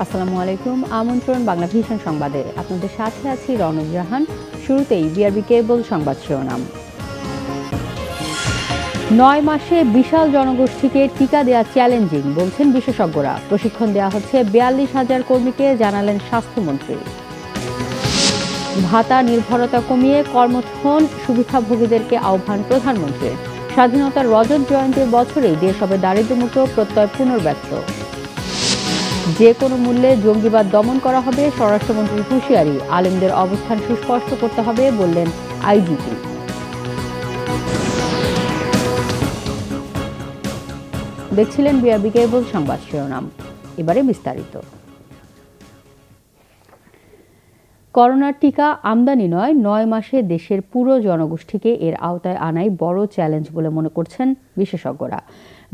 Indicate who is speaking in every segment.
Speaker 1: আসসালামু আলাইকুম। আমন্ত্রণ বাংলা ভিশন সংবাদে আপনাদের সাথে আছি রনজ জাহান। শুরুতেই বিআরবি কেবল সংবাদ শিরোনাম। 9 মাসে বিশাল জনগোষ্ঠীকে টিকা দেওয়া চ্যালেঞ্জিং বলছেন বিশেষজ্ঞরা। প্রশিক্ষণ দেওয়া হচ্ছে 42,000 কর্মীকে, জানালেন স্বাস্থ্যমন্ত্রী। ভাতা নির্ভরতা কমিয়ে কর্মক্ষম সুবিধাভোগীদেরকে আহ্বান প্রধানমন্ত্রীর। স্বাধীনতার রজত জয়ন্তীর বছরেই দেশ হবে দারিদ্র্যমুক্ত, প্রত্যয় পুনর্ব্যক্ত। যে কোনো মূল্যে জঙ্গিবাদ দমন করা হবে, স্বরাষ্ট্রমন্ত্রীর হুঁশিয়ারি। আলেমদের অবস্থান সুস্পষ্ট করতে হবে, বললেন আইজিপি। দেখছিলেন বিআরবি কেবল সংবাদ শিরোনাম। এবারে বিস্তারিত। করোনার টিকা আমদানি নয়, 9 মাসে দেশের পুরো জনগোষ্ঠীকে এর আওতায় আনাই বড় চ্যালেঞ্জ বলে মনে করছেন বিশেষজ্ঞরা।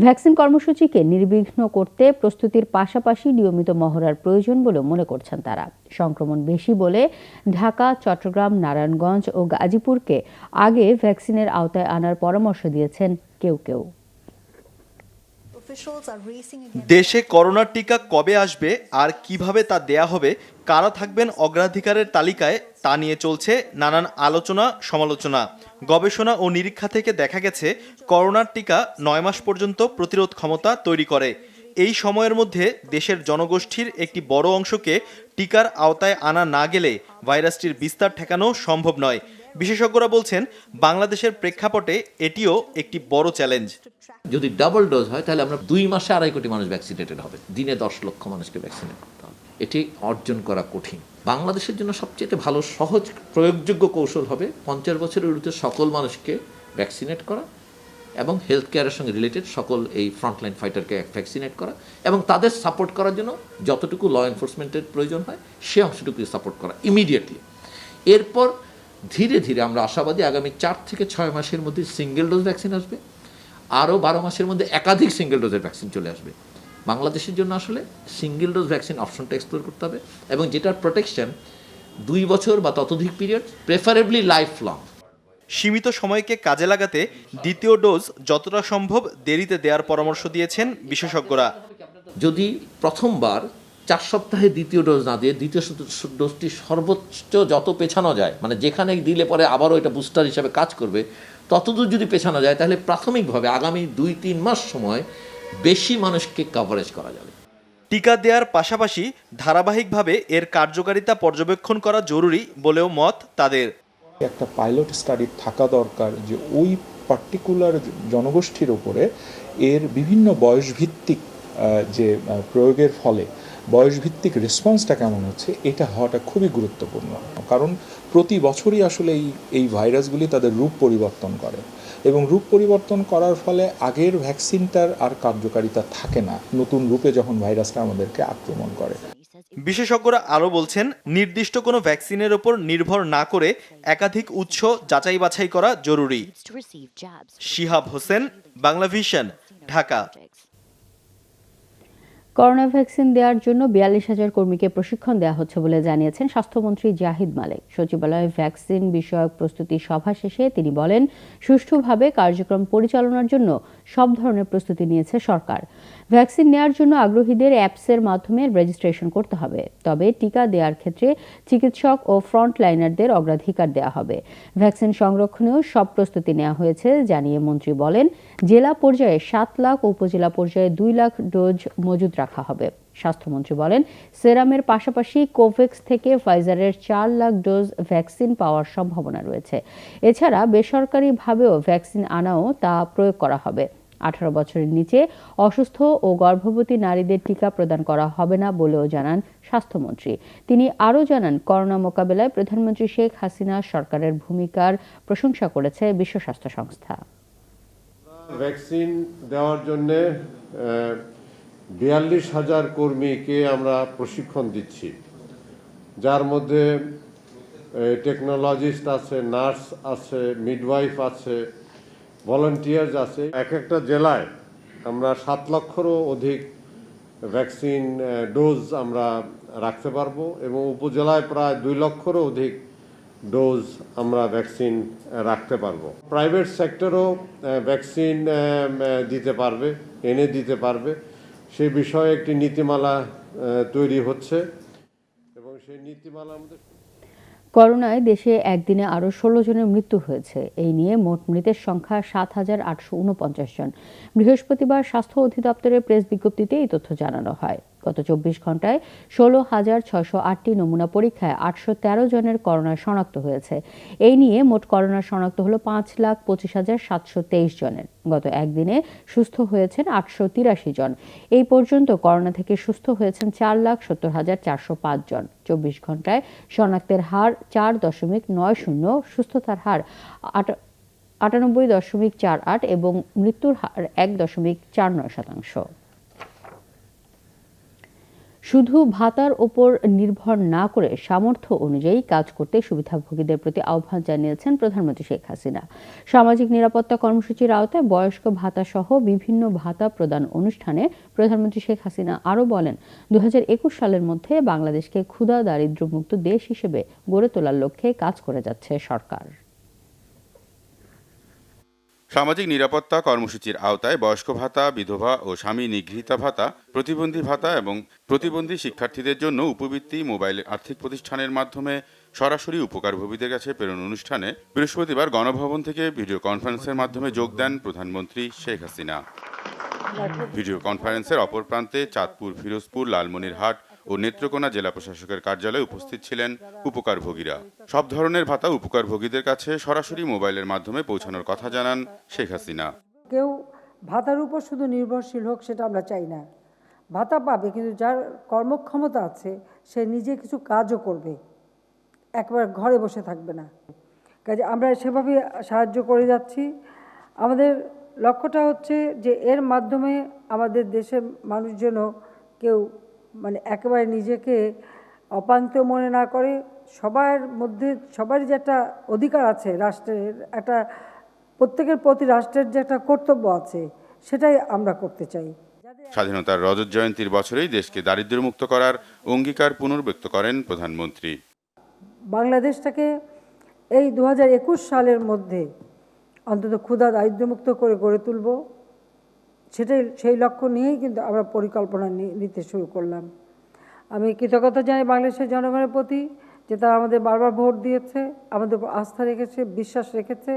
Speaker 1: ভ্যাকসিন কর্মসূচিকে নির্বিঘ্ন করতে প্রস্তুতির পাশাপাশি নিয়মিত মহড়ার প্রয়োজন বলে মনে করছেন তারা। সংক্রমণ বেশি বলে ঢাকা, চট্টগ্রাম, নারায়ণগঞ্জ ও গাজীপুরকে আগে ভ্যাকসিনের আওতায় আনার পরামর্শ দিয়েছেন কেউ কেউ।
Speaker 2: দেশে করোনার টিকা কবে আসবে আর কিভাবে তা দেয়া হবে, কারা থাকবেন অগ্রাধিকারের তালিকায়, তা নিয়ে চলছে নানান আলোচনা সমালোচনা। গবেষণা ও নিরীক্ষা থেকে দেখা গেছে করোনার টিকা 9 মাস পর্যন্ত প্রতিরোধ ক্ষমতা তৈরি করে। এই সময়ের মধ্যে দেশের জনগোষ্ঠীর একটি বড় অংশকে টিকার আওতায় আনা না গেলে ভাইরাসটির বিস্তার ঠেকানো সম্ভব নয়। বিশেষজ্ঞরা বলছেন বাংলাদেশের প্রেক্ষাপটে এটিও একটি বড় চ্যালেঞ্জ।
Speaker 3: যদি ডাবল ডোজ হয় তাহলে আমরা 2 মাসে 2.5 কোটি মানুষ ভ্যাকসিনেটেড হবে, দিনে 10 লক্ষ মানুষকে ভ্যাকসিনেট করতে হবে। এটি অর্জন করা কঠিন। বাংলাদেশের জন্য সবচেয়ে ভালো সহজ প্রয়োগযোগ্য কৌশল হবে 50 বছরের ঊর্ধ্বে সকল মানুষকে ভ্যাকসিনেট করা এবং হেলথ কেয়ারের সঙ্গে রিলেটেড সকল এই ফ্রন্টলাইন ফাইটারকে ভ্যাকসিনেট করা এবং তাদের সাপোর্ট করার জন্য যতটুকু ল এনফোর্সমেন্টের প্রয়োজন হয় সে অংশটুকু সাপোর্ট করা ইমিডিয়েটলি। এরপর ধীরে ধীরে আমরা আশাবাদী আগামী 4 থেকে 6 মাসের মধ্যে সিঙ্গেল ডোজ ভ্যাকসিন আসবে, আরও 12 মাসের মধ্যে একাধিক সিঙ্গেল ডোজের ভ্যাকসিন চলে আসবে। বাংলাদেশের জন্য আসলে সিঙ্গেল ডোজ ভ্যাকসিন অপশনটা এক্সপ্লোর করতে হবে এবং যেটার প্রোটেকশন 2 বছর বা ততোধিক পিরিয়ড, প্রেফারেবলি লাইফ লং।
Speaker 2: সীমিত সময়কে কাজে লাগাতে দ্বিতীয় ডোজ যতটা সম্ভব দেরিতে দেওয়ার পরামর্শ দিয়েছেন বিশেষজ্ঞরা।
Speaker 3: যদি প্রথমবার 4 সপ্তাহে দ্বিতীয় ডোজ না দিয়ে দ্বিতীয় ডোজটি সর্বোচ্চ যত পেছানো যায়, মানে যেখানে দিলে পরে আবারও এটা বুস্টার হিসাবে কাজ করবে, ততদূর যদি পেছানো যায় তাহলে প্রাথমিকভাবে আগামী 2-3 মাস সময় বেশি মানুষকে কভারেজ করা যাবে।
Speaker 2: টিকা দেওয়ার পাশাপাশি ধারাবাহিকভাবে এর কার্যকারিতা পর্যবেক্ষণ করা জরুরি বলেও মত তাদের।
Speaker 4: একটা পাইলট স্টাডি থাকা দরকার যে ওই পার্টিকুলার জনগোষ্ঠীর উপরে এর বিভিন্ন বয়সভিত্তিক যে প্রয়োগের ফলে বয়সভিত্তিক রেসপন্সটা কেমন হচ্ছে, এটা হওয়াটা খুবই গুরুত্বপূর্ণ। কারণ প্রতি বছরই আসলে এই ভাইরাসগুলি তাদের রূপ পরিবর্তন করে এবং রূপ পরিবর্তন করার ফলে আগের ভ্যাকসিনটার আর কার্যকারিতা থাকে না নতুন রূপে যখন ভাইরাসটা আমাদেরকে আক্রমণ করে।
Speaker 2: বিশেষজ্ঞরা আরও বলছেন নির্দিষ্ট কোনো ভ্যাকসিনের ওপর নির্ভর না করে একাধিক উৎস যাচাই বাছাই করা জরুরি। Shihab Hossain, Bangla vision, Dhaka.
Speaker 1: Corona vaccine দেওয়ার জন্য 42,000 কর্মীকে প্রশিক্ষণ দেওয়া হচ্ছে বলে জানিয়েছেন স্বাস্থ্যমন্ত্রী জাহিদ মালেক। সচিবালয়ে ভ্যাকসিন বিষয়ক প্রস্তুতি সভা শেষে তিনি বলেন, সুষ্ঠুভাবে কার্যক্রম পরিচালনার জন্য সব ধরনের প্রস্তুতি নিয়েছে সরকার। ভ্যাকসিন নেওয়ার জন্য আগ্রহীদের অ্যাপসের মাধ্যমে রেজিস্ট্রেশন করতে হবে। তবে টিকা দেওয়ার ক্ষেত্রে চিকিৎসক ও ফ্রন্টলাইনারদের অগ্রাধিকার দেওয়া হবে। ভ্যাকসিন সংরক্ষণেও সব প্রস্তুতি নেওয়া হয়েছে জানিয়ে মন্ত্রী বলেন, জেলা পর্যায়ে 7 লাখ ও উপজেলা পর্যায়ে 2 লাখ ডোজ মজুদ রাখা হবে। স্বাস্থ্যমন্ত্রী বলেন, সেরামের পাশাপাশি কোভ্যাক্স থেকে ফাইজারের 4 লাখ ডোজ ভ্যাকসিন পাওয়ার সম্ভাবনা রয়েছে। এছাড়া বেসরকারিভাবেও ভ্যাকসিন আনাও তা প্রয়োগ করা হবে। 18 বছরের নিচে অসুস্থ ও গর্ভবতী নারীদের টিকা প্রদান করা হবে না বলেও জানান স্বাস্থ্যমন্ত্রী। তিনি আরও জানান, করোনা মোকাবেলায় প্রধানমন্ত্রী শেখ হাসিনা সরকারের ভূমিকার প্রশংসা করেছে বিশ্ব স্বাস্থ্য সংস্থা।
Speaker 5: ভ্যাকসিন দেওয়ার জন্য 42,000 কর্মীকে আমরা প্রশিক্ষণ দিচ্ছি, যার মধ্যে টেকনোলজিস্ট আছে, নার্স আছে, মিডওয়াইফ আছে, ভলান্টিয়ার্স আছে। একটা জেলায় আমরা 7 লক্ষেরও অধিক ভ্যাকসিন ডোজ আমরা রাখতে পারবো এবং উপজেলায় প্রায় 2 লক্ষেরও অধিক ডোজ আমরা ভ্যাকসিন রাখতে পারবো। প্রাইভেট সেক্টরও ভ্যাকসিন দিতে পারবে, এনে দিতে পারবে। সে বিষয়ে একটি নীতিমালা তৈরি হচ্ছে এবং সেই নীতিমালা আমাদের
Speaker 1: করোনায় দেশে একদিনে আরও 16 জনের মৃত্যু হয়েছে। এই নিয়ে মোট মৃতের সংখ্যা 7,849 জন। বৃহস্পতিবার স্বাস্থ্য অধিদপ্তরের প্রেস বিজ্ঞপ্তিতে এই তথ্য জানানো হয়। গত 24 ঘন্টায় 16,608টি নমুনা পরীক্ষায় 813 জনের করোনা শনাক্ত হয়েছে। এই নিয়ে মোট করোনা শনাক্ত হলো 5,25,723 জনের। গত একদিনে সুস্থ হয়েছেন 883 জন। এই পর্যন্ত করোনা থেকে সুস্থ হয়েছেন 4,70,405 জন। 24 ঘন্টায় শনাক্তের হার 4.90, সুস্থতার হার 98.48 এবং মৃত্যুর হার 1.49%। শুধু ভাতার ওপর নির্ভর না করে সামর্থ্য অনুযায়ী কাজ করতে সুবিধাভোগীদের প্রতি আহ্বান জানিয়েছেন প্রধানমন্ত্রী শেখ হাসিনা। সামাজিক নিরাপত্তা কর্মসূচির আওতায় বয়স্ক ভাতা সহ বিভিন্ন ভাতা প্রদান অনুষ্ঠানে প্রধানমন্ত্রী শেখ হাসিনা আরও বলেন, 2021 সালের মধ্যে বাংলাদেশকে ক্ষুধা দারিদ্র্যমুক্ত দেশ হিসেবে গড়ে তোলার লক্ষ্যে কাজ করে যাচ্ছে সরকার।
Speaker 6: সামাজিক নিরাপত্তা কর্মসূচির আওতায় বয়স্ক ভাতা, বিধবা ও স্বামী নিগৃহীতা ভাতা, প্রতিবন্ধী ভাতা এবং প্রতিবন্ধী শিক্ষার্থীদের জন্য উপবৃত্তি মোবাইল আর্থিক প্রতিষ্ঠানের মাধ্যমে সরাসরি উপকারভোগীদের কাছে প্রেরণ অনুষ্ঠানে বৃহস্পতিবার গণভবন থেকে ভিডিও কনফারেন্সের মাধ্যমে যোগ দেন প্রধানমন্ত্রী শেখ হাসিনা। ভিডিও কনফারেন্সের অপর প্রান্তে চাঁদপুর, ফিরোজপুর, লালমনিরহাট ও নেত্রকোনা জেলা প্রশাসকের কার্যালয়ে উপস্থিত ছিলেন উপকারভোগীরা। সব ধরনের ভাতা উপকারভোগীদের কাছে সরাসরি মোবাইলের মাধ্যমে পৌঁছানোর কথা জানান শেখ হাসিনা।
Speaker 7: কেউ ভাতার উপর শুধু নির্ভরশীল হোক সেটা আমরা চাই না। ভাতা পাবে, কিন্তু যার কর্মক্ষমতা আছে সে নিজে কিছু কাজও করবে, একবার ঘরে বসে থাকবে না। কাজে আমরা সেভাবে সাহায্য করে যাচ্ছি। আমাদের লক্ষ্যটা হচ্ছে যে এর মাধ্যমে আমাদের দেশের মানুষ যেন কেউ একেবারে নিজেকে অপান্ত মনে না করে। সবার মধ্যে সবারই যে একটা অধিকার আছে, রাষ্ট্রের একটা প্রত্যেকের প্রতি রাষ্ট্রের যে একটা কর্তব্য আছে, সেটাই আমরা করতে চাই।
Speaker 6: স্বাধীনতার রজত জয়ন্তীর বছরেই দেশকে দারিদ্র্যমুক্ত করার অঙ্গীকার পুনর্ব্যক্ত করেন প্রধানমন্ত্রী।
Speaker 7: বাংলাদেশটাকে এই 2021 সালের মধ্যে অন্তত ক্ষুধা দারিদ্র্যমুক্ত করে গড়ে তুলব, সেই লক্ষ্য নিয়েই কিন্তু আমরা পরিকল্পনা নিতে শুরু করলাম। আমি কৃতজ্ঞতা জানাই বাংলাদেশের জনগণের প্রতি যে তারা আমাদের বারবার ভোট দিয়েছে, আমাদের উপর আস্থা রেখেছে, বিশ্বাস রেখেছে,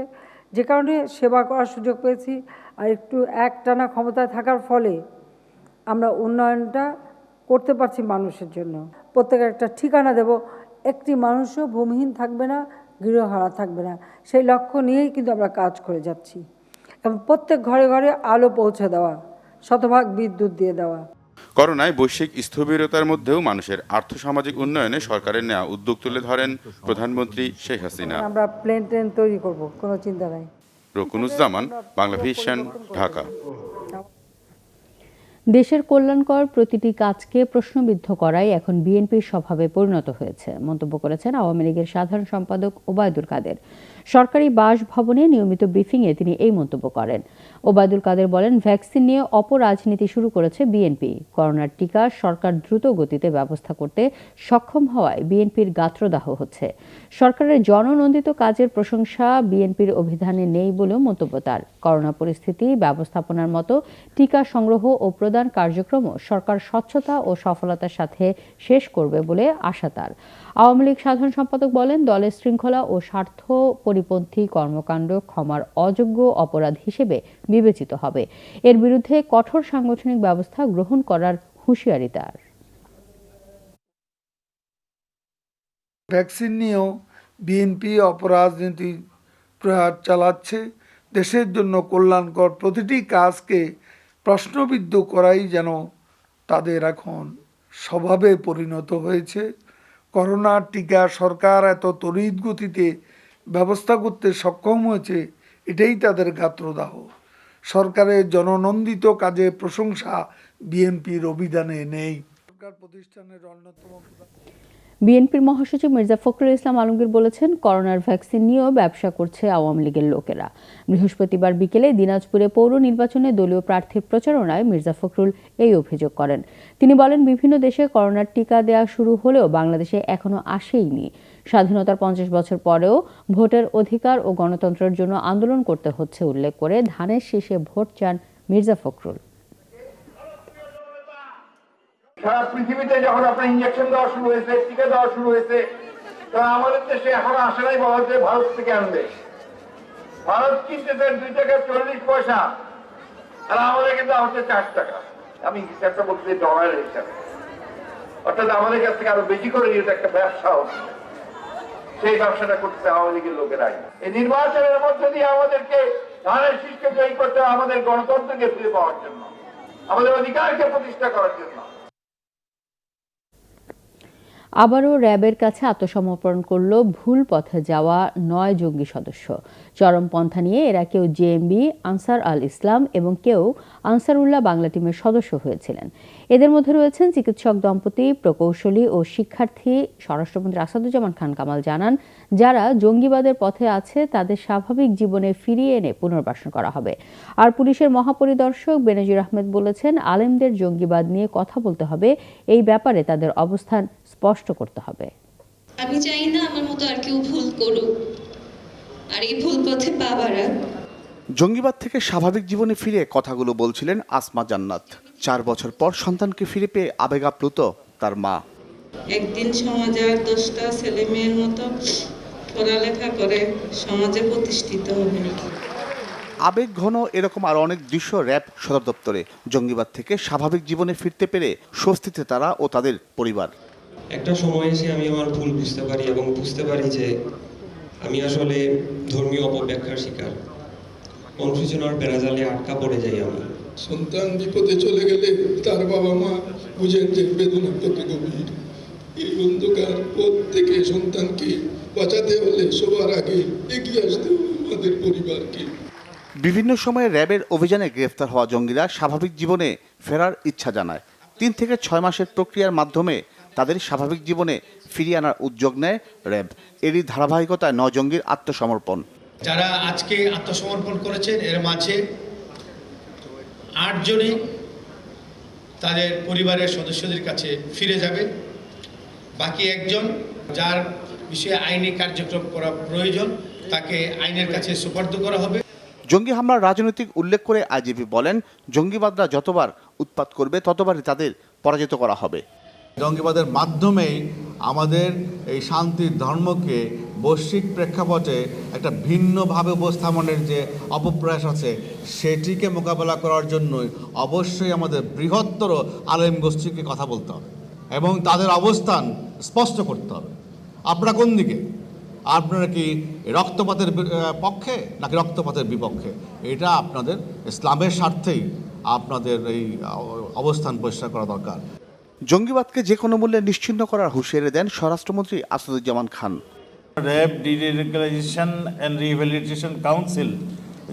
Speaker 7: যে কারণে সেবা করার সুযোগ পেয়েছি। আর একটু একটানা ক্ষমতায় থাকার ফলে আমরা উন্নয়নটা করতে পারছি মানুষের জন্য। প্রত্যেকের একটা ঠিকানা দেব, একটি মানুষও ভূমিহীন থাকবে না, গৃহহারা থাকবে না। সেই লক্ষ্য নিয়েই কিন্তু আমরা কাজ করে যাচ্ছি এবং প্রত্যেক ঘরে ঘরে আলো পৌঁছে দেওয়া, শতভাগ বিদ্যুৎ দিয়ে দেওয়া।
Speaker 6: করোনায় বৈশ্বিক স্থবিরতার মধ্যেও মানুষের আর্থসামাজিক উন্নয়নে সরকারের নেওয়া উদ্যোগ তুলে ধরেন প্রধানমন্ত্রী শেখ হাসিনা।
Speaker 7: আমরা প্লেন ট্রেন তৈরি করব, কোনো চিন্তা নাই।
Speaker 6: রকুনুজ্জামান, বাংলা ভিশন, ঢাকা।
Speaker 1: দেশের কল্যাণকর প্রতিটি কাজকে প্রশ্নবিদ্ধ করাই এখন বিএনপির স্বভাবে পরিণত হয়েছে, মন্তব্য করেছেন আওয়ামী লীগের সাধারণ সম্পাদক ওবায়দুল কাদের। সরকারি বাসভবনে নিয়মিত ব্রিফিংয়ে তিনি এই মন্তব্য করেন। ওবায়দুল কাদের বলেন, ভ্যাকসিন নিয়ে অপরাজনীতি শুরু করেছে বিএনপি। করোনার টিকা সরকার দ্রুত গতিতে ব্যবস্থা করতে সক্ষম হওয়ায় বিএনপির গাত্রদাহ হচ্ছে। সরকারের জননন্দিত কাজের প্রশংসা বিএনপির অভিধানে নেই বলেও মন্তব্য তার। করোনা পরিস্থিতি ব্যবস্থাপনার মতো টিকা সংগ্রহ ও প্রদান কার্যক্রমও সরকার স্বচ্ছতা ও সফলতার সাথে শেষ করবে বলে আশা তার। আওয়ামী লীগ সাধারণ সম্পাদক বলেন, দলের শৃঙ্খলা ও স্বার্থ পরিপন্থী কর্মকাণ্ড ক্ষমার অযোগ্য অপরাধ হিসেবে বিবেচিত হবে। এর বিরুদ্ধে কঠোর সাংগঠনিক ব্যবস্থা গ্রহণ করার হুঁশিয়ারি তার।
Speaker 8: ভ্যাকসিন নিয়েও বিএনপি অপরাজনীতি প্রয়াস চালাচ্ছে। দেশের জন্য কল্যাণকর প্রতিটি কাজকে প্রশ্নবিদ্ধ করাই যেন তাদের এখন স্বভাবে পরিণত হয়েছে। করোনার টিকা সরকার এত তড়িৎ গতিতে ব্যবস্থা করতে সক্ষম হয়েছে, এটাই তাদের গাত্রদাহ। সরকারের জননন্দিত কাজে প্রশংসা বিএনপির অভিধানে নেই। সরকার প্রতিষ্ঠানের অন্যতম
Speaker 1: বিএনপির মহাসচিব মির্জা ফখরুল ইসলাম আলমগীর বলেছেন, করোনার ভ্যাকসিন নিয়েও ব্যবসা করছে আওয়ামী লীগের লোকেরা। বৃহস্পতিবার বিকেলে দিনাজপুরে পৌর নির্বাচনে দলীয় প্রার্থীর প্রচারণায় মির্জা ফখরুল এই অভিযোগ করেন। তিনি বলেন, বিভিন্ন দেশে করোনার টিকা দেওয়া শুরু হলেও বাংলাদেশে এখনো আসেইনি। স্বাধীনতার 50 বছর পরেও ভোটের অধিকার ও গণতন্ত্রের জন্য আন্দোলন করতে হচ্ছে উল্লেখ করে ধানের শীষে ভোট চান মির্জা ফখরুল।
Speaker 9: সারা পৃথিবীতে যখন আপনার ইঞ্জেকশন দেওয়া শুরু হয়েছে, টিকা দেওয়া শুরু হয়েছে, তখন আমাদের দেশে এখনো আসে নাই বলা হচ্ছে ভারত থেকে আনবে। ভারত কিনতে দেন 2 টাকা 40 পয়সা, আর আমাদের কিন্তু হচ্ছে 4 টাকা। আমি হিসাবটা বলতে ডলারের হিসাবে, অর্থাৎ আমাদের কাছ থেকে আরো বেশি করে এটা একটা ব্যবসা হচ্ছে। সেই ব্যবসাটা করতে আওয়ামী লীগের লোকেরাই। এই নির্বাচনের মধ্যে দিয়ে আমাদেরকে ধানের শীষকে জয়ী করতে হবে, আমাদের গণতন্ত্রকে ফিরে পাওয়ার জন্য, আমাদের অধিকারকে প্রতিষ্ঠা করার জন্য।
Speaker 1: আবারও র্যাবের কাছে আত্মসমর্পণ করল ভুল পথে যাওয়া 9 জঙ্গি সদস্য। চরমপন্থা নিয়ে এরা কেউ জেএমবি, আনসার আল ইসলাম এবং কেউ আনসারুল্লাহ বাংলা টিমের সদস্য হয়েছিলেন। এদের মধ্যে রয়েছেন চিকিৎসক দম্পতি, প্রকৌশলী ও শিক্ষার্থী। স্বরাষ্ট্রমন্ত্রী আসাদুজ্জামান খান কামাল জানান, যারা জঙ্গিবাদের পথে আছে তাদের স্বাভাবিক জীবনে ফিরিয়ে এনে পুনর্বাসন করা হবে। আর পুলিশের মহাপরিদর্শক বেনজির আহমেদ বলেছেন, আলেমদের জঙ্গিবাদ নিয়ে কথা বলতে হবে, এই ব্যাপারে তাদের অবস্থান স্পষ্ট করতে হবে।
Speaker 10: আমি চাই না আমার মতো আর কেউ ভুল করুক, আর এই ভুল পথে পা বাড়াক।
Speaker 11: জঙ্গিবাদ থেকে স্বাভাবিক জীবনে ফিরে কথাগুলো বলছিলেন আসমা জান্নাত। 4 বছর পর সন্তানকে ফিরে পেয়ে আবেগাপ্লুত তার মা।
Speaker 10: একদিন সমাজে আর 10টা ছেলে মেয়ের মতো পড়ালেখা করে সমাজে প্রতিষ্ঠিত হবে।
Speaker 11: আবেগ ঘন এরকম আরো অনেক দৃশ্য র্যাব সদর দপ্তরে। জঙ্গিবাদ থেকে স্বাভাবিক জীবনে ফিরতে পেরে স্বস্তিতে তারা ও তাদের পরিবার।
Speaker 12: একটা সময় এসে আমি আমার ভুল বুঝতে পারি এবং বুঝতে পারি যে আমি আসলে ধর্মীয় অপব্যাখ্যার শিকার, অনুশোচনার বেড়াজালে আটকা পড়ে যাই। আমি
Speaker 13: সন্তান বিপদে চলে গেলে তার বাবা মা বুঝেন যে বেদনা কত গভীর। এই অন্ধকার পথ থেকে সন্তানকে বাঁচাতে হলে সবার আগে এগিয়ে আসতে হবে আমাদের পরিবারকে।
Speaker 11: বিভিন্ন সময়ে র্যাবের অভিযানে গ্রেফতার হওয়া জঙ্গিরা স্বাভাবিক জীবনে ফেরার ইচ্ছা জানায়। 3 থেকে 6 মাসের প্রক্রিয়ার মাধ্যমে তাদের স্বাভাবিক জীবনে ফিরিয়ে আনার উদ্যোগ নেয় র্যাব। এরই ধারাবাহিকতায় 9 জঙ্গির আত্মসমর্পণ।
Speaker 14: যারা আজকে আত্মসমর্পণ করেছেন এর মাঝে 8 জনই তাদের পরিবারের সদস্যদের কাছে ফিরে যাবে। বাকি একজন, যার বিষয়ে আইনি কার্যক্রম করা প্রয়োজন, তাকে আইনের কাছে সুপার্দ করা হবে।
Speaker 11: জঙ্গি হামলার রাজনৈতিক উল্লেখ করে আইজিপি বলেন, জঙ্গিবাদরা যতবার উৎপাত করবে ততবারই তাদের পরাজিত করা হবে।
Speaker 15: জঙ্গিবাদের মাধ্যমেই আমাদের এই শান্তির ধর্মকে বৈশ্বিক প্রেক্ষাপটে একটা ভিন্নভাবে উপস্থাপনের যে অপপ্রয়াস আছে, সেটিকে মোকাবেলা করার জন্যই অবশ্যই আমাদের বৃহত্তর আলেম গোষ্ঠীকে কথা বলতে হবে এবং তাদের অবস্থান স্পষ্ট করতে হবে। আপনারা কোন দিকে? আপনারা কি রক্তপাতের পক্ষে নাকি রক্তপাতের বিপক্ষে? এটা আপনাদের ইসলামের স্বার্থেই আপনাদের এই অবস্থান পরিষ্কার করা দরকার।
Speaker 11: জঙ্গিবাদকে যে কোনো মূল্যে নিশ্চিহ্ন করার হুঁশিয়ারি দেন স্বরাষ্ট্রমন্ত্রী Asaduzzaman Khan.
Speaker 16: RAB ডিরেগুলাইজেশন and rehabilitation council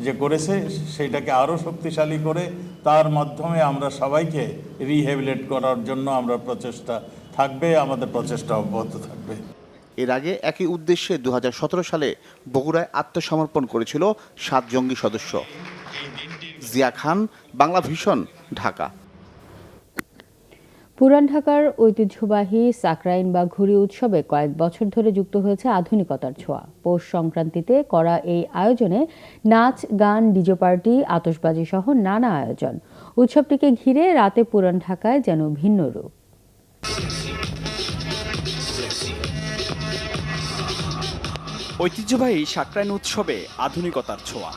Speaker 16: যে করেছে সেটাকে আরও শক্তিশালী করে তার মাধ্যমে আমরা সবাইকে রিহ্যাবিলিট করার জন্য আমরা প্রচেষ্টা থাকবে, আমাদের প্রচেষ্টা অব্যাহত থাকবে।
Speaker 11: এর আগে একই উদ্দেশ্যে 2017 সালে বগুড়ায় আত্মসমর্পণ করেছিল 7 জঙ্গি সদস্য। জিয়া খান, বাংলা ভিশন, ঢাকা।
Speaker 1: পুরান ঢাকার ঐতিহ্যবাহী সাকরাইন বা ঘুড়ি উৎসবে কয়েক বছর ধরে যুক্ত হয়েছে আধুনিকতার ছোঁয়া। পৌষ সংক্রান্তিতে করা এই আয়োজনে নাচ, গান, ডিজে পার্টি, আতশবাজি সহ নানা আয়োজন। উৎসবটিকে ঘিরে রাতে পুরান ঢাকায় যেন ভিন্ন রূপ।
Speaker 17: ঐতিহ্যবাহী সাকরাইন উৎসবে আধুনিকতার ছোঁয়া।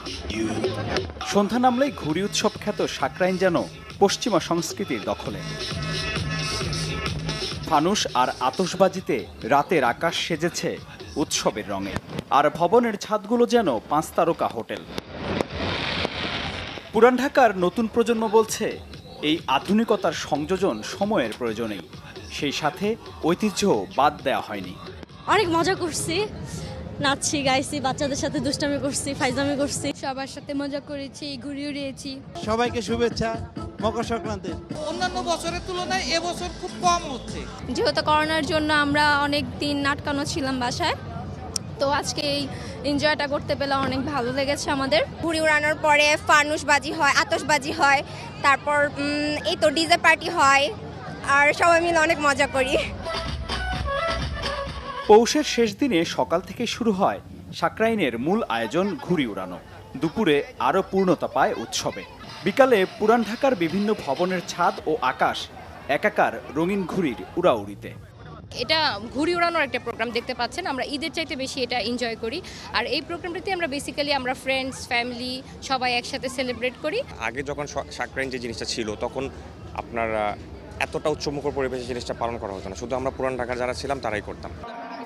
Speaker 17: সন্ধ্যা নামলেই ঘুড়ি উৎসব খ্যাত সাকরাইন যেন পশ্চিমা সংস্কৃতির দখলে। ফানুস আর আতশবাজিতে রাতের আকাশ সেজেছে উৎসবের রঙে, আর ভবনের ছাদগুলো যেন 5 তারকা হোটেল। পুরান ঢাকার নতুন প্রজন্ম বলছে, এই আধুনিকতার সংযোজন সময়ের প্রয়োজনেই, সেই সাথে ঐতিহ্য বাদ দেওয়া হয়নি।
Speaker 18: অনেক মজা করছি, নাচছি, গাইছি, বাচ্চাদের সাথে দুষ্টামি করছি, ফাইজলামি করছি,
Speaker 19: সবার সাথে মজা করেছি, ঘুরে উড়িয়েছি।
Speaker 20: সবাইকে শুভেচ্ছা মকর সংক্রান্তির।
Speaker 21: অন্যান্য বছরের তুলনায় এবছর খুব কম হচ্ছে,
Speaker 19: যেহেতু করোনার জন্য আমরা অনেক দিন আটকানো ছিলাম বাসায়, তো আজকে এই এনজয়টা করতে পেলে অনেক ভালো লেগেছে আমাদের।
Speaker 22: ঘুড়ি উড়ানোর পরে ফানুসবাজি হয়, আতশবাজি হয়, তারপর এই তো ডিজে পার্টি হয়, আর সবাই মিলে অনেক মজা করি।
Speaker 17: পৌষের শেষ দিনে সকাল থেকে শুরু হয় সাকরাইনের মূল আয়োজন ঘুড়ি উড়ানো। দুপুরে আরও পূর্ণতা পায় উৎসবে। বিকালে পুরান ঢাকার বিভিন্ন ভবনের ছাদ ও আকাশ একাকার রঙিন ঘুড়ির উড়াউড়িতে।
Speaker 3: এটা ঘুড়ি ওড়ানোর একটা প্রোগ্রাম দেখতে পাচ্ছেন, আমরা ঈদের চাইতে বেশি এটা এনজয় করি। আর এই প্রোগ্রামটাতে আমরা বেসিক্যালি আমরা ফ্রেন্ডস ফ্যামিলি সবাই একসাথে সেলিব্রেট করি।
Speaker 4: আগে যখন সাকরাইন যে জিনিসটা ছিল তখন আপনার এতটা উৎসবমুখর পরিবেশে জিনিসটা পালন করা হতো না, শুধু আমরা পুরান ঢাকার যারা ছিলাম তারাই করতাম।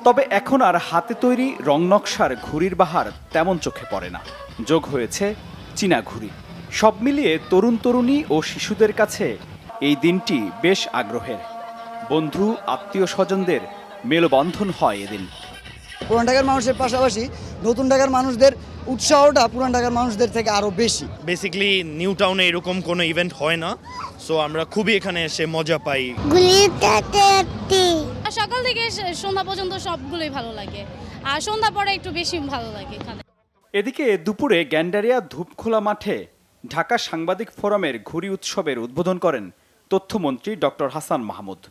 Speaker 17: তবে এখন আর হাতে তৈরি রং নকশার ঘুড়ির বাহার তেমন চোখে পড়ে না, যোগ হয়েছে চীনা ঘুড়ি। সব মিলিয়ে তরুণ তরুণী ও শিশুদের কাছে এই দিনটি বেশ আগ্রহের। বন্ধু আত্মীয় স্বজনদের মেলবন্ধন হয় এদিন।
Speaker 23: পুরান ঢাকার মানুষের পাশাপাশি নতুন ঢাকার মানুষদের উৎসাহটা পুরান ঢাকার মানুষদের থেকে আরও বেশি।
Speaker 24: বেসিক্যালি নিউ টাউনে এরকম কোনো ইভেন্ট হয় না, সো আমরা খুবই এখানে এসে মজা পাই।
Speaker 18: সকাল থেকে সন্ধ্যা পর্যন্ত সবগুলোই ভালো লাগে, আর সন্ধ্যা পরে একটু বেশি ভালো লাগে এখানে।
Speaker 17: এদিকে দুপুরে গ্যান্ডারিয়া ধূপখোলা মাঠে ঢাকা সাংবাদিক ফোরামের ঘুড়ি উৎসবের উদ্বোধন করেন তথ্যমন্ত্রী ডক্টর হাসান মাহমুদ।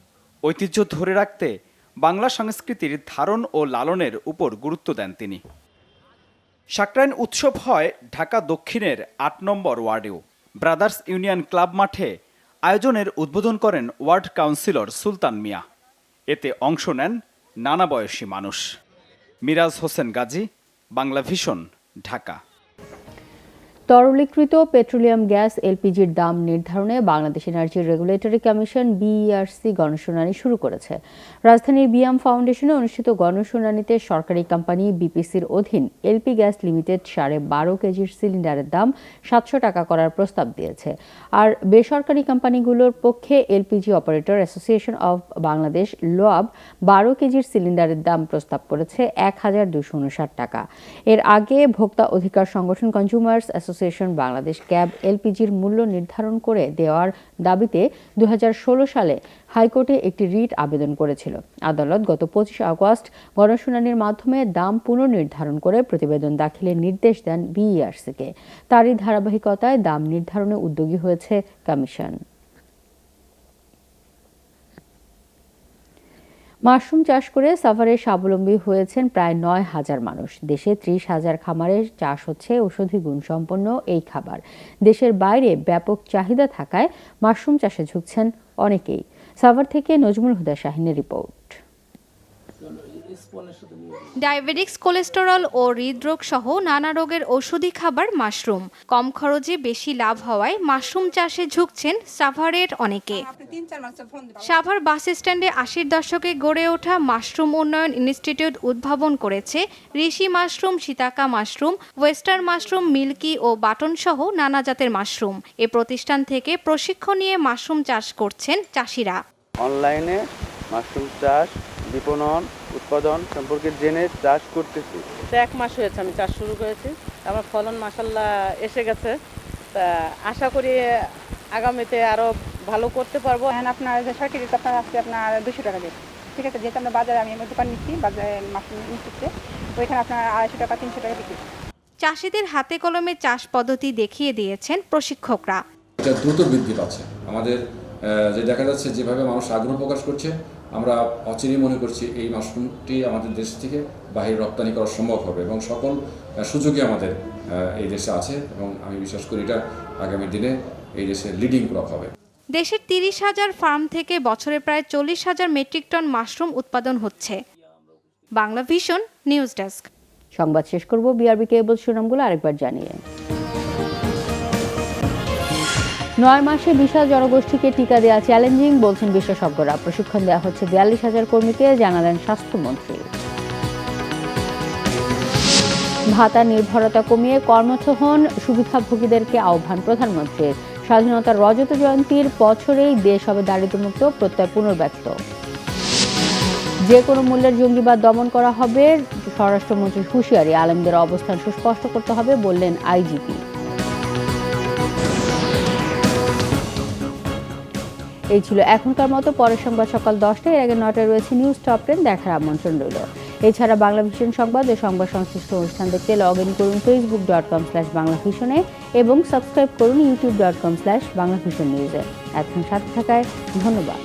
Speaker 17: ঐতিহ্য ধরে রাখতে বাংলা সংস্কৃতির ধারণ ও লালনের উপর গুরুত্ব দেন তিনি। সাকরাইন উৎসব হয় ঢাকা দক্ষিণের ৮ নম্বর ওয়ার্ডেও। ব্রাদার্স ইউনিয়ন ক্লাব মাঠে আয়োজনের উদ্বোধন করেন ওয়ার্ড কাউন্সিলর সুলতান মিয়া। এতে অংশ নেন নানা বয়সী মানুষ। মিরাজ হোসেন গাজী, বাংলা ভিশন, ঢাকা।
Speaker 1: তরলীকৃত পেট্রোলিয়াম গ্যাস এলপিজির দাম নির্ধারণে Bangladesh energy regulatory commission BERC গণশুনানি শুরু করেছে। রাজধানীর বিয়াম ফাউন্ডেশনে অনুষ্ঠিত গণশুনানিতে সরকারি কোম্পানি বিপিসির অধীন এলপি গ্যাস লিমিটেড 12.5 কেজির সিলিন্ডারের দাম 700 টাকা করার প্রস্তাব দিয়েছে। আর বেসরকারি কোম্পানিগুলোর পক্ষে LPG operator association of Bangladesh LOAB 12 কেজির সিলিন্ডারের দাম প্রস্তাব করেছে 1259 টাকা। এর আগে ভোক্তা অধিকার সংগঠন কনজিউমার্স অ্যাসোসিয়েশন বাংলাদেশ ক্যাব এলপিজির মূল্য নির্ধারণ করে দেওয়ার দাবিতে 2016 সালে হাইকোর্টে একটি রিট আবেদন করেছিল। আদালত গত 25 আগস্ট গণশুনানির মাধ্যমে দাম পুনর্নির্ধারণ করে প্রতিবেদন দাখিলের নির্দেশ দেন বিইআরসিকে। তারই ধারাবাহিকতায় দাম নির্ধারণে উদ্যোগী হয়েছে কমিশন। মাশরুম চাষ করে সাভারে স্বাবলম্বী হয়েছেন প্রায় 9,000 মানুষ। দেশে 30,000 খামারে চাষ হচ্ছে ঔষধি গুণসম্পন্ন এই খাবার। দেশের বাইরে ব্যাপক চাহিদা থাকায় মাশরুম চাষে ঝুঁকছেন অনেকেই। সাভার থেকে নজমুল হুদা শাহিনের রিপোর্ট।
Speaker 25: ডায়াবেটিক্স, কোলেস্টেরল ও হৃদরোগ সহ নানা রোগের ঔষধি খাবার মাশরুম। কম খরচে বেশি লাভ হওয়ায় মাশরুম চাষে ঝুঁকছেন সাভারের অনেকে। সাভার বাস স্ট্যান্ডে 80-র দশকে গড়ে ওঠা মাশরুম উন্নয়ন ইনস্টিটিউট উদ্ভাবন করেছে ঋষি mushroom, shiitake mushroom, western mushroom, milky ও বাটন সহ নানা জাতের মাশরুম। এ প্রতিষ্ঠান থেকে প্রশিক্ষণ নিয়ে মাশরুম চাষ করছেন চাষিরা।
Speaker 26: অনলাইনে মাশরুম চাষ, বিপণন, উৎপাদন সম্পর্কে জেনে চাষ করতেছি।
Speaker 27: 1 মাস হয়েছে আমি চাষ শুরু করেছি। আমার ফলন মাশাআল্লাহ এসে গেছে। তা আশা করি আগামীতে আরো ভালো করতে পারবো।
Speaker 28: আপনার যে সরকারি আপনার আজকে আপনার 200 টাকা দিয়ে, ঠিক আছে, যেহেতু আমরা বাজারে আমি আমার দোকান নিচ্ছি, বাজারে মাশরুম নিচ্ছে, ওইখানে আপনার 250 টাকা 300 টাকা বিক্রি।
Speaker 25: চাষিদের হাতে কলমে চাষ পদ্ধতি দেখিয়ে দিয়েছেন প্রশিক্ষকরা।
Speaker 29: এটা দ্রুত বৃদ্ধি পাচ্ছে। আমাদের যে দেখা যাচ্ছে যেভাবে মানুষ আগ্রহ প্রকাশ করছে, আমরা অচিরেই মনে করছি এই মাশরুমটি আমাদের দেশ থেকে বাহিরে রপ্তানি করা সম্ভব হবে এবং সকল সুযোগই আমাদের এই দেশে আছে এবং আমি বিশ্বাস করি এটা আগামী দিনে এই দেশে লিডিং ক্রপ হবে।
Speaker 25: দেশের 30,000 ফার্ম থেকে বছরে প্রায় 40,000 মেট্রিক টন মাশরুম উৎপাদন হচ্ছে। Bangla vision news desk.
Speaker 1: সংবাদ শেষ করব বিআরবি কেবল শিরোনামগুলো আরেকবার জানিয়ে। 9 মাসে বিশাল জনগোষ্ঠীকে টিকা দেওয়া চ্যালেঞ্জিং বলছেন বিশেষজ্ঞরা। প্রশিক্ষণ দেওয়া হচ্ছে 42,000 কর্মীকে, জানালেন স্বাস্থ্যমন্ত্রী। ভাতা নির্ভরতা কমিয়ে কর্মঠ হন সুবিধাভোগীদেরকে আহ্বান প্রধানমন্ত্রীর। স্বাধীনতার রজত জয়ন্তীর বছরেই দেশ হবে দারিদ্র্যমুক্ত, প্রত্যয় পুনর্ব্যক্ত। যে কোনো মূল্যের জঙ্গিবাদ দমন করা হবে, স্বরাষ্ট্রমন্ত্রীর হুঁশিয়ারি। আলেমদের অবস্থান সুস্পষ্ট করতে হবে বললেন আইজিপি। এই ছিল এখনকার মতো। পরের সংবাদ সকাল 10টায়, এর আগে 9টায় রয়েছে নিউজ টপ 10 দেখার আমন্ত্রণ রইল। এছাড়া বাংলা ভিশন সংবাদ ও সংবাদ সংশ্লিষ্ট অনুষ্ঠান দেখতে লগ ইন করুন facebook.com/বাংলাভিশনে এবং সাবস্ক্রাইব করুন youtube.com/বাংলাভিশন নিউজে। এখন সাথে থাকায় ধন্যবাদ।